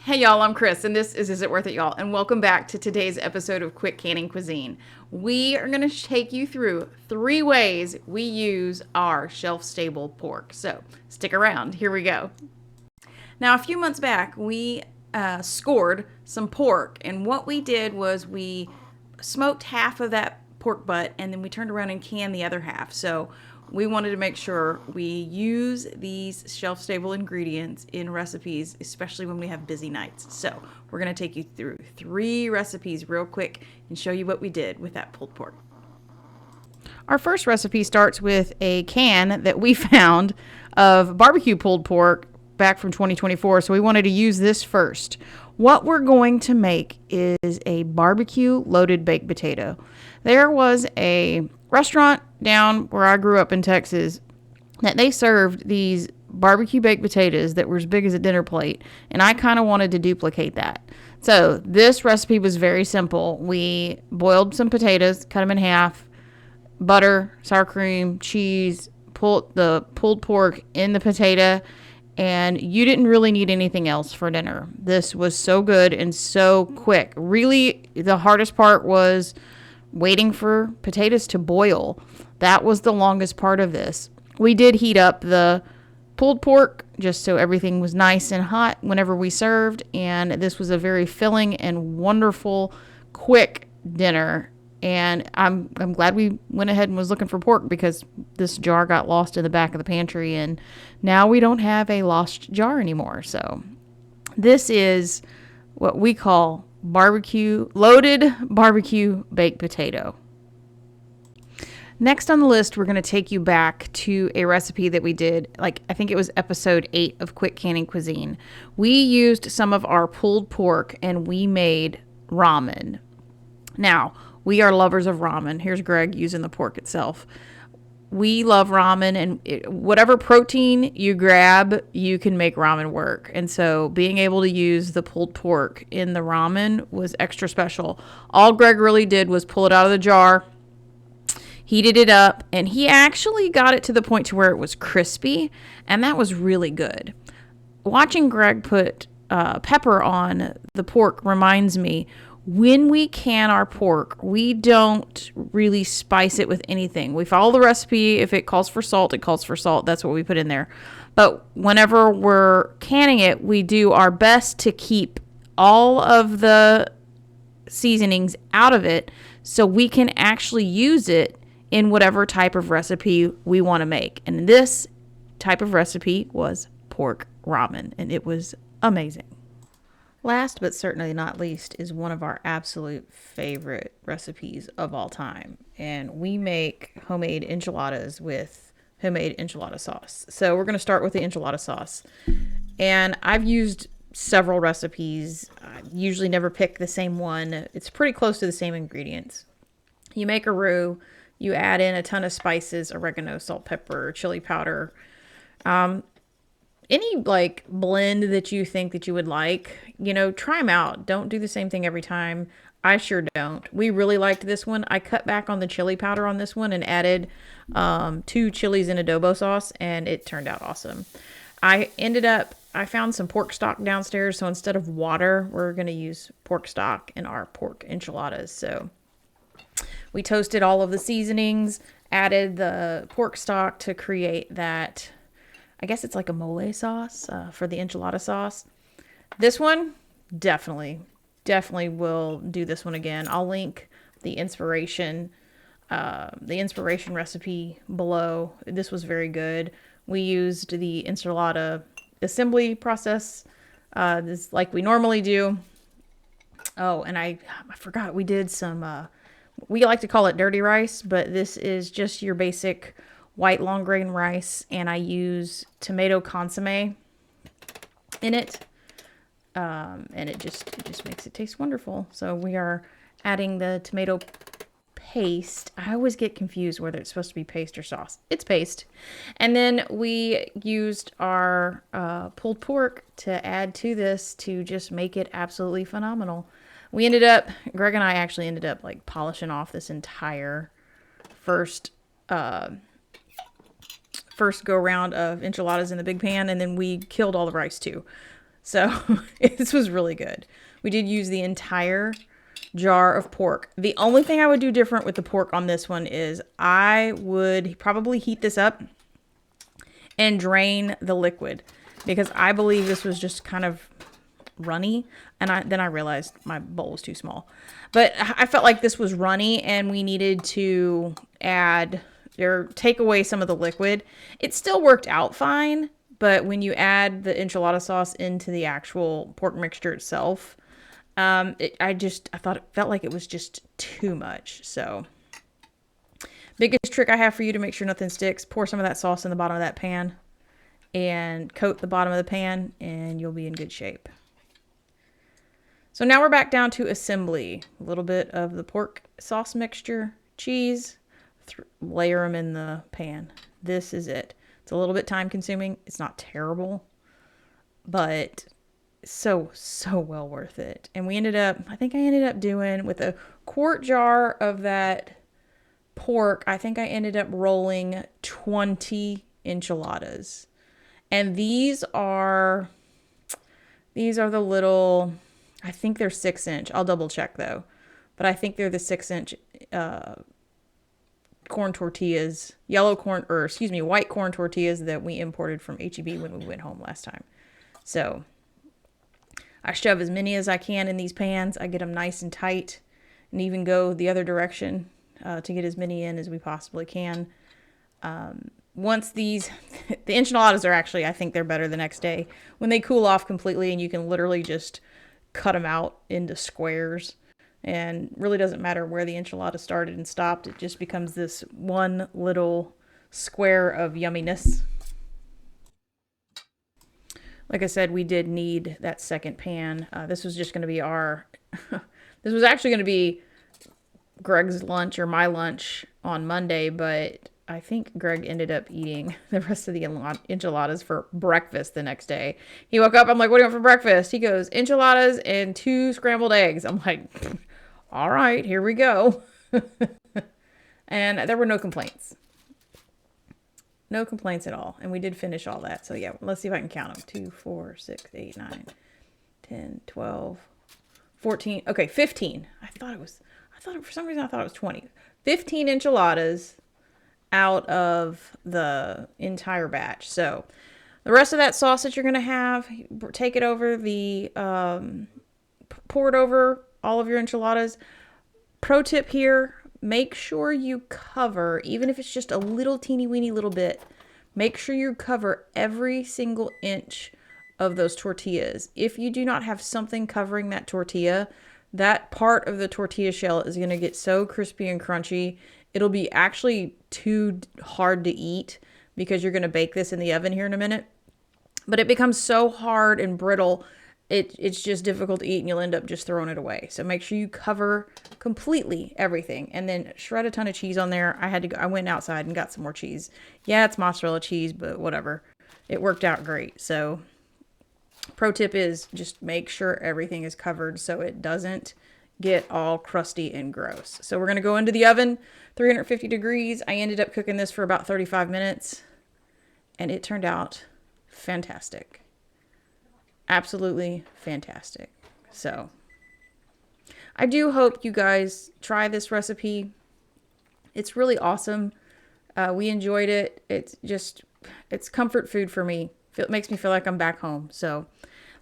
Hey y'all, I'm Chris, and this is It Worth It, y'all? And welcome back to today's episode of Quick Canning Cuisine. We are going to take you through 3 ways we use our shelf-stable pork. So stick around. Here we go. Now, a few months back, we scored some pork, and what we did was we smoked half of that pork butt, and then we turned around and canned the other half. So we wanted to make sure we use these shelf-stable ingredients in recipes, especially when we have busy nights. So we're going to take you through 3 recipes real quick and show you what we did with that pulled pork. Our first recipe starts with a can that we found of barbecue pulled pork back from 2024, so we wanted to use this first. What we're going to make is a barbecue loaded baked potato. There was a restaurant down where I grew up in Texas that they served these barbecue baked potatoes that were as big as a dinner plate, and I kind of wanted to duplicate that. So this recipe was very simple. We boiled some potatoes, cut them in half, butter, sour cream, cheese, pulled the pulled pork in the potato, and you didn't really need anything else for dinner. This was so good and so quick. Really, the hardest part was waiting for potatoes to boil. That was the longest part of this. We did heat up the pulled pork just so everything was nice and hot whenever we served, and this was a very filling and wonderful, quick dinner. And I'm glad we went ahead and was looking for pork, because this jar got lost in the back of the pantry, and now we don't have a lost jar anymore. So this is what we call loaded barbecue baked potato. Next on the list, we're going to take you back to a recipe that we did, I think it was episode 8 of Quick Canning Cuisine. We used some of our pulled pork and we made ramen. Now, we are lovers of ramen. Here's Greg using the pork itself. We love ramen, and whatever protein you grab, you can make ramen work. And so being able to use the pulled pork in the ramen was extra special. All Greg really did was pull it out of the jar, heated it up, and he actually got it to the point to where it was crispy, and that was really good. Watching Greg put pepper on the pork reminds me, when we can our pork, we don't really spice it with anything. We follow the recipe. If it calls for salt, it calls for salt. That's what we put in there. But whenever we're canning it, we do our best to keep all of the seasonings out of it so we can actually use it in whatever type of recipe we want to make. And this type of recipe was pork ramen, and it was amazing. Last but certainly not least is one of our absolute favorite recipes of all time. And we make homemade enchiladas with homemade enchilada sauce. So we're going to start with the enchilada sauce. And I've used several recipes. I usually never pick the same one. It's pretty close to the same ingredients. You make a roux. You add in a ton of spices, oregano, salt, pepper, chili powder. Any blend that you think that you would like, try them out. Don't do the same thing every time. I sure don't. We really liked this one. I cut back on the chili powder on this one and added 2 chilies in adobo sauce, and it turned out awesome. I found some pork stock downstairs, so instead of water, we're going to use pork stock in our pork enchiladas. So we toasted all of the seasonings, added the pork stock to create that, I guess it's like a mole sauce for the enchilada sauce. This one, definitely will do this one again. I'll link the inspiration recipe below. This was very good. We used the enchilada assembly process, this like we normally do. Oh, and I forgot we did some, we like to call it dirty rice, but this is just your basic white long grain rice, and I use tomato consomme in it, and it just makes it taste wonderful. So we are adding the tomato paste. I always get confused whether it's supposed to be paste or sauce. It's paste. And then we used our pulled pork to add to this to just make it absolutely phenomenal. Greg and I actually ended up polishing off this entire first go round of enchiladas in the big pan, and then we killed all the rice too. So this was really good. We did use the entire jar of pork. The only thing I would do different with the pork on this one is I would probably heat this up and drain the liquid, because I believe this was just kind of runny, and then I realized my bowl was too small. But I felt like this was runny and we needed to add or take away some of the liquid. It still worked out fine, but when you add the enchilada sauce into the actual pork mixture itself, I thought it felt like it was just too much. So biggest trick I have for you to make sure nothing sticks, pour some of that sauce in the bottom of that pan and coat the bottom of the pan and you'll be in good shape. So now we're back down to assembly. A little bit of the pork sauce mixture, cheese, layer them in the pan. This is it. It's a little bit time consuming. It's not terrible, but so well worth it. And I think I ended up doing, with a quart jar of that pork, I think I ended up rolling 20 enchiladas. And these are the little, I think they're 6-inch. I'll double check though. But I think they're the 6-inch corn tortillas, white corn tortillas that we imported from HEB when we went home last time. So I shove as many as I can in these pans. I get them nice and tight, and even go the other direction to get as many in as we possibly can. Once the enchiladas are actually, I think they're better the next day when they cool off completely and you can literally just cut them out into squares. And really doesn't matter where the enchilada started and stopped. It just becomes this one little square of yumminess. Like I said, we did need that second pan. This was just going to be this was actually going to be Greg's lunch or my lunch on Monday, but I think Greg ended up eating the rest of the enchiladas for breakfast the next day. He woke up, I'm like, what do you want for breakfast? He goes, enchiladas and 2 scrambled eggs. I'm like, all right, here we go. And there were no complaints. No complaints at all. And we did finish all that. So yeah, let's see if I can count them. 2, 4, 6, 8, 9, 10, 12, 14. Okay, 15. For some reason I thought it was 20. 15 enchiladas out of the entire batch. So the rest of that sauce that you're going to have, take it over pour it over all of your enchiladas. Pro tip here, make sure you cover, even if it's just a little teeny weeny little bit, make sure you cover every single inch of those tortillas. If you do not have something covering that tortilla, that part of the tortilla shell is going to get so crispy and crunchy. It'll be actually too hard to eat because you're going to bake this in the oven here in a minute. But it becomes so hard and brittle, it's just difficult to eat and you'll end up just throwing it away. So make sure you cover completely everything and then shred a ton of cheese on there. I went outside and got some more cheese. Yeah, it's mozzarella cheese, but whatever. It worked out great. So pro tip is just make sure everything is covered so it doesn't get all crusty and gross. So we're going to go into the oven, 350 degrees. I ended up cooking this for about 35 minutes and it turned out fantastic. Absolutely fantastic. So I do hope you guys try this recipe. It's really awesome. We enjoyed it. It's comfort food for me. It makes me feel like I'm back home. So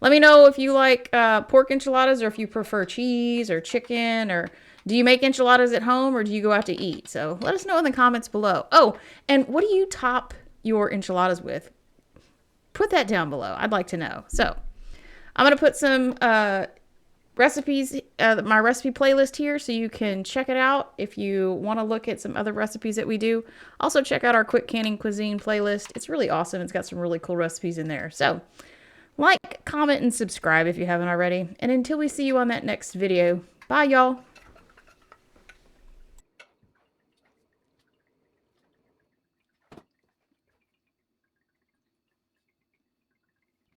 let me know if you like pork enchiladas or if you prefer cheese or chicken, or do you make enchiladas at home or do you go out to eat? So let us know in the comments below. Oh, and what do you top your enchiladas with? Put that down below. I'd like to know. So I'm going to put some recipes, my recipe playlist here so you can check it out if you want to look at some other recipes that we do. Also check out our quick canning cuisine playlist. It's really awesome. It's got some really cool recipes in there. So like, comment, and subscribe if you haven't already. And until we see you on that next video, bye y'all.